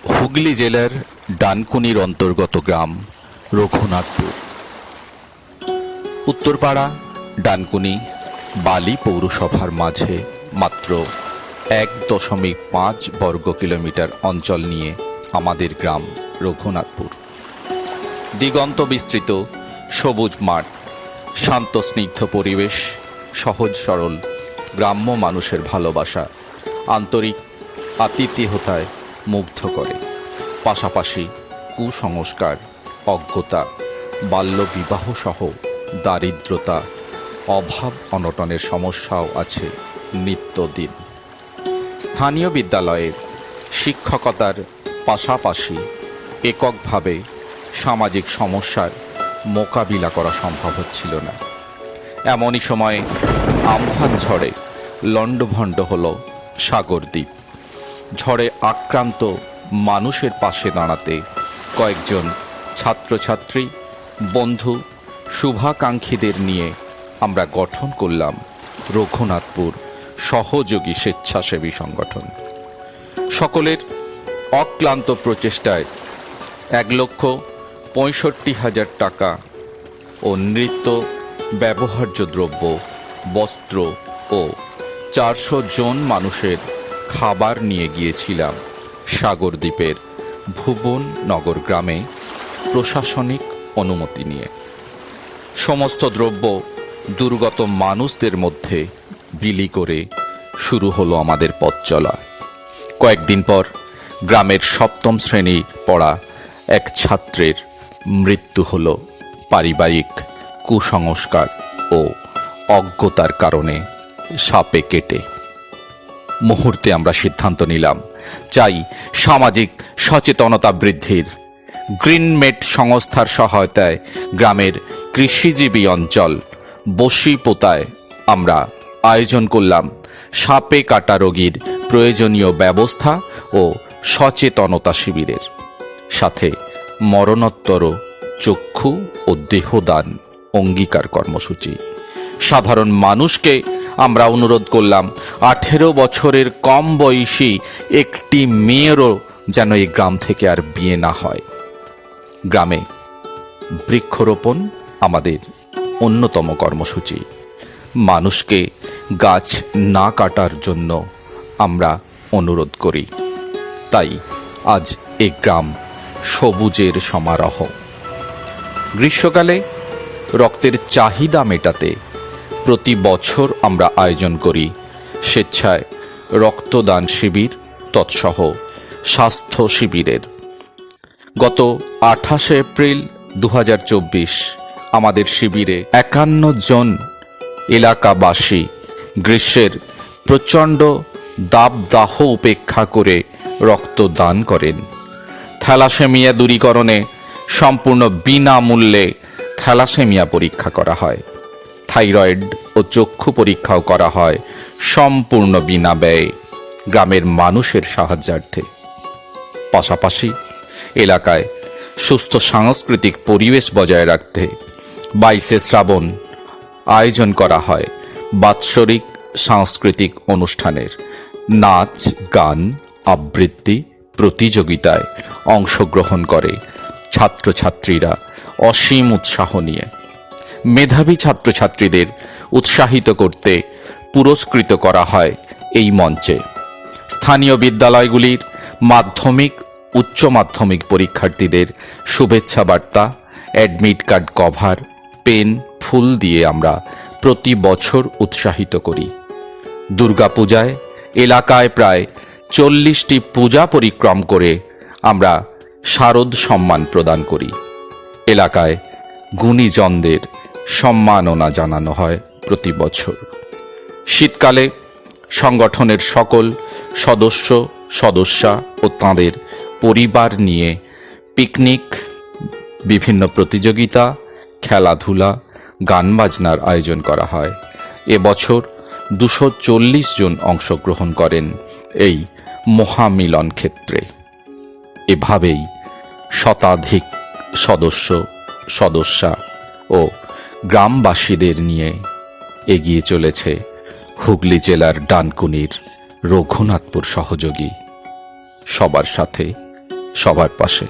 হুগলি জেলার ডানকুনির অন্তর্গত গ্রাম রঘুনাথপুর। উত্তরপাড়া ডানকুনি বালি পৌরসভার মাঝে মাত্র 1.5 বর্গ কিলোমিটার অঞ্চল নিয়ে আমাদের গ্রাম রঘুনাথপুর। দিগন্ত বিস্তৃত সবুজ মাঠ, শান্ত স্নিগ্ধ পরিবেশ, সহজ সরল গ্রাম্য মানুষের ভালোবাসা আন্তরিক আতিথেয়তায় মুগ্ধ করে। পাশাপাশি কুসংস্কার, অজ্ঞতা, বাল্যবিবাহ সহ দারিদ্রতা, অভাব অনটনের সমস্যাও আছে নিত্যদিন। স্থানীয় বিদ্যালয়ের শিক্ষকতার পাশাপাশি এককভাবে সামাজিক সমস্যার মোকাবিলা করা সম্ভব হচ্ছিল না। এমনই সময়ে আমফান ঝড়ে লণ্ডভণ্ড হল সাগরদ্বীপ। ঝড়ে আক্রান্ত মানুষের পাশে দাঁড়াতে কয়েকজন ছাত্রছাত্রী, বন্ধু, শুভাকাঙ্ক্ষীদের নিয়ে আমরা গঠন করলাম রঘুনাথপুর সহযোগী স্বেচ্ছাসেবী সংগঠন। সকলের অক্লান্ত প্রচেষ্টায় 1,65,000 টাকা ও নিত্য ব্যবহার্য দ্রব্য, বস্ত্র ও 400 জন মানুষের খাবার নিয়ে গিয়েছিলাম সাগরদ্বীপের ভুবননগর গ্রামে প্রশাসনিক অনুমতি নিয়ে। সমস্ত দ্রব্য দুর্গত মানুষদের মধ্যে বিলি করে শুরু হলো আমাদের পথ চলা। কয়েকদিন পর গ্রামের 7ম শ্রেণী পড়া এক ছাত্রের মৃত্যু হলো পারিবারিক কুসংস্কার ও অজ্ঞতার কারণে সাপে কেটে। মুহূর্তে আমরা সিদ্ধান্ত নিলাম, চাই সামাজিক সচেতনতা বৃদ্ধির। গ্রিনমেট সংস্থার সহায়তায় গ্রামের কৃষিজীবী অঞ্চল বসিপোতায় আমরা আয়োজন করলাম সাপে কাটা রোগীর প্রয়োজনীয় ব্যবস্থা ও সচেতনতা শিবিরের, সাথে মরণোত্তর চক্ষু ও দেহদান অঙ্গীকার কর্মসূচি। সাধারণ মানুষকে আমরা অনুরোধ করলাম 18 বছরের কম বয়সী একটি মেয়েরও যেন এই গ্রাম থেকে আর বিয়ে না হয়। গ্রামে বৃক্ষরোপণ আমাদের অন্যতম কর্মসূচি। মানুষকে গাছ না কাটার জন্য আমরা অনুরোধ করি। তাই আজ এই গ্রাম সবুজের সমারোহ। গ্রীষ্মকালে রক্তের চাহিদা মেটাতে প্রতি বছর আমরা আয়োজন করি স্বেচ্ছায় রক্তদান শিবির তৎসহ স্বাস্থ্য শিবিরের। গত 28 এপ্রিল 2024 আমাদের শিবিরে 51 জন এলাকাবাসী গ্রীষ্মের প্রচণ্ড দাবদাহ উপেক্ষা করে রক্তদান করেন। থ্যালাসেমিয়া দূরীকরণে সম্পূর্ণ বিনামূল্যে থ্যালাসেমিয়া পরীক্ষা করা হয়। থাইরয়েড ও চক্ষু পরীক্ষাও করা হয় সম্পূর্ণ বিনা ব্যয়ে গ্রামের মানুষের সাহায্যার্থে। পাশাপাশি এলাকায় সুস্থ সাংস্কৃতিক পরিবেশ বজায় রাখতে 22শে শ্রাবণ আয়োজন করা হয় বাৎসরিক সাংস্কৃতিক অনুষ্ঠানের। নাচ, গান, আবৃত্তি প্রতিযোগিতায় অংশগ্রহণ করে ছাত্রছাত্রীরা অসীম উৎসাহ নিয়ে। মেধাবী ছাত্রছাত্রীদের উৎসাহিত করতে পুরস্কৃত করা হয় এই মঞ্চে। স্থানীয় বিদ্যালয়গুলির মাধ্যমিক, উচ্চ মাধ্যমিক পরীক্ষার্থীদের শুভেচ্ছা বার্তা, অ্যাডমিট কার্ড কভার, পেন, ফুল দিয়ে আমরা প্রতি বছর উৎসাহিত করি। দুর্গাপূজায় এলাকায় প্রায় 40টি পূজা পরিক্রম করে আমরা শারদ সম্মান প্রদান করি। এলাকায় গুণীজনদের সম্মাননা জানানো হয় প্রতি বছর। শীতকালে সংগঠনের সকল সদস্যা ও তাঁদের পরিবার নিয়ে পিকনিক, বিভিন্ন প্রতিযোগিতা, খেলাধুলা, গান বাজনার আয়োজন করা হয়। এবছর 240 জন অংশগ্রহণ করেন এই মহামিলন ক্ষেত্রে। এভাবেই শতাধিক সদস্যা ও গ্রামবাসীদের নিয়ে এগিয়ে চলেছে হুগলি জেলার ডানকুনির রঘুনাথপুর সহযোগী। সবার সাথে সবার পাশে।